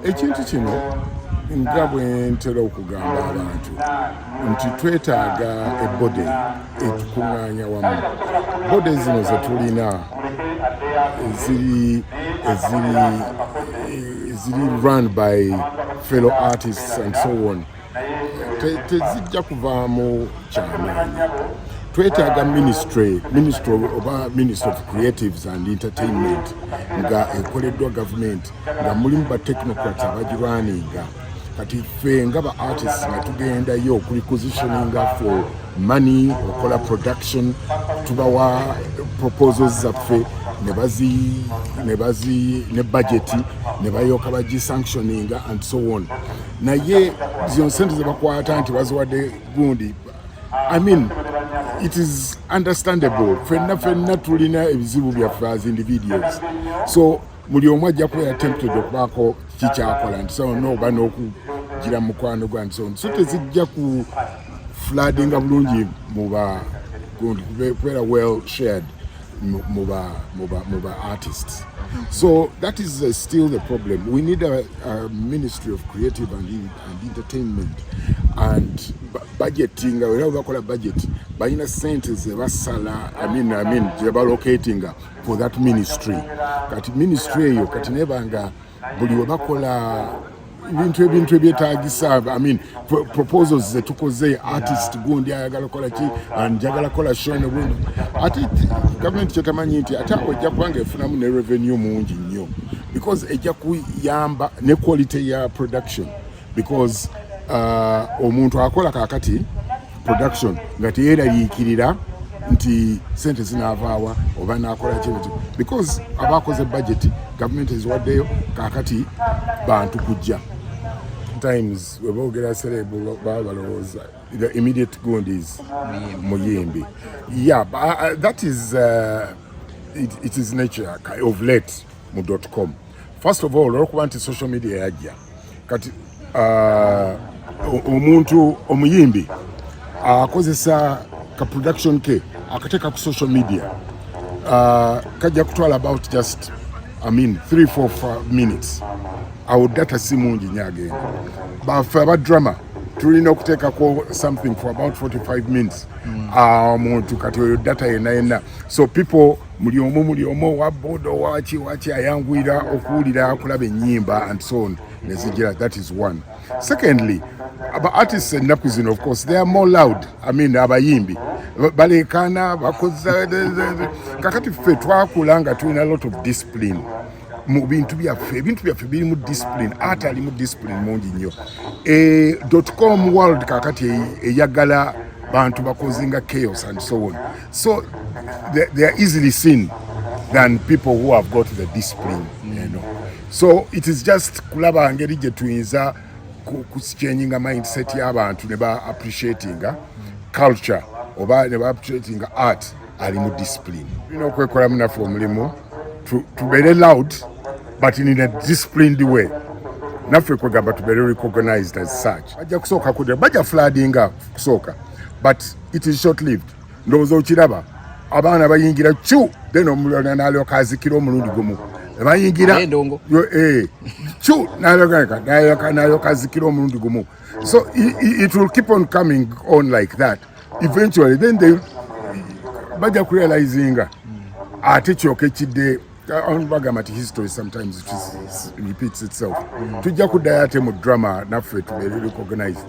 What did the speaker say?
ekintu kino nga bwe ntera okugamba abantu nti twetaaga ebbode etukuŋŋaanya wamu. Bode zino ze tulina eziri run by fellow artists and so on, tezijja kuvaamu kyamaanyi. Twetaaga ministry of creatives and entertainment nga ekoleddwa government nga mulimu ba technocrats abagirwaninga. Kati ffe nga ba artists nga tugendayo okulipositioninga for money, okola production, tubawa proposals zaffe ne budget ne bayoka bagisanctioninga and so on. Naye zino sente ze bakwata nti baziwadde gundi, I mean, it is understandable. Fenna tulina ebizibu byaffe as individuals. So muli omu ajja kuba attempted okubaako kikyakola nti so no oba n'okugira mukwano gwa nti so tezijja ku floodinga bulungi muba gundi kubeera well shared muba artists. So that is still the problem. We need a Ministry of Creative and Entertainment and budgeting. Wherever we call a budget, bayina sentes basala. I mean, locating for that ministry. Kati ministry yo kati nebanga buli wabakola ibintu ebyetagisa. I mean, proposals zetukoze artist gundi ayagala kola ki and jagala kola show ne gundi. Ati government kyetamanyi nti ate ojja kubanga efunamu ne revenue mungi nnyo because ejja kuyamba ne quality ya production because omuntu akola kakati production nga teyeraliikirira nti sente zinaavaawa oba nakola kintu because abakoze budget government eziwaddeyo kakati bantu kujja times weboogera serebu balowooza the immediate gondis muyimbi. Yeah, that is it is nature of late mu.com. First of all olwokuba nti social media yajja kati omuntu omuyimbi akozesa ka production ke akateeka ku social media kajja kutwala about just 3-4 minutes. Awo data si mungi nyagenda. Baffe aba drama tulina okuteekako something for about 45 minutes. Omuntu kati oyo data yenna. So people muli omu wabodo waki ayangwira okuwulira akulaba ennyimba and so on. That is one. Secondly, aba artists ennaku zino of course they are more loud. Abayimbi balekana bakoza kakati ffe twakulanga tulina a lot of discipline mu bintu byaffe biri mu discipline, ate ali mu discipline mungi nnyo. .com world kakati eyagala bantu bakozinga chaos and so on. So they are easily seen than people who have got the discipline, So it is just kulaba ngeri gye tuyinza kuchanging mindset y'abantu ne ba appreciating culture oba ne ba appreciating art ali mu discipline. Okwekola munaffe omulimu tubeere loud but in a disciplined way. Naffe kwegamba tubeere recognized as such. Bajja kusooka bajja floodinga kusooka but it is short lived. Ndowooza okiraba abaana bayingira then omulala n'alyoka azikira omulundi gumu bayingira n'alyoka azikira omulundi gumu. So it will keep on coming on like that. Eventually then they bajja kurealizinga ate kyoka ekidde bagamba nti history sometimes it repeats itself. Tujja kuddayo ate mu drama naffe tubeere recognized.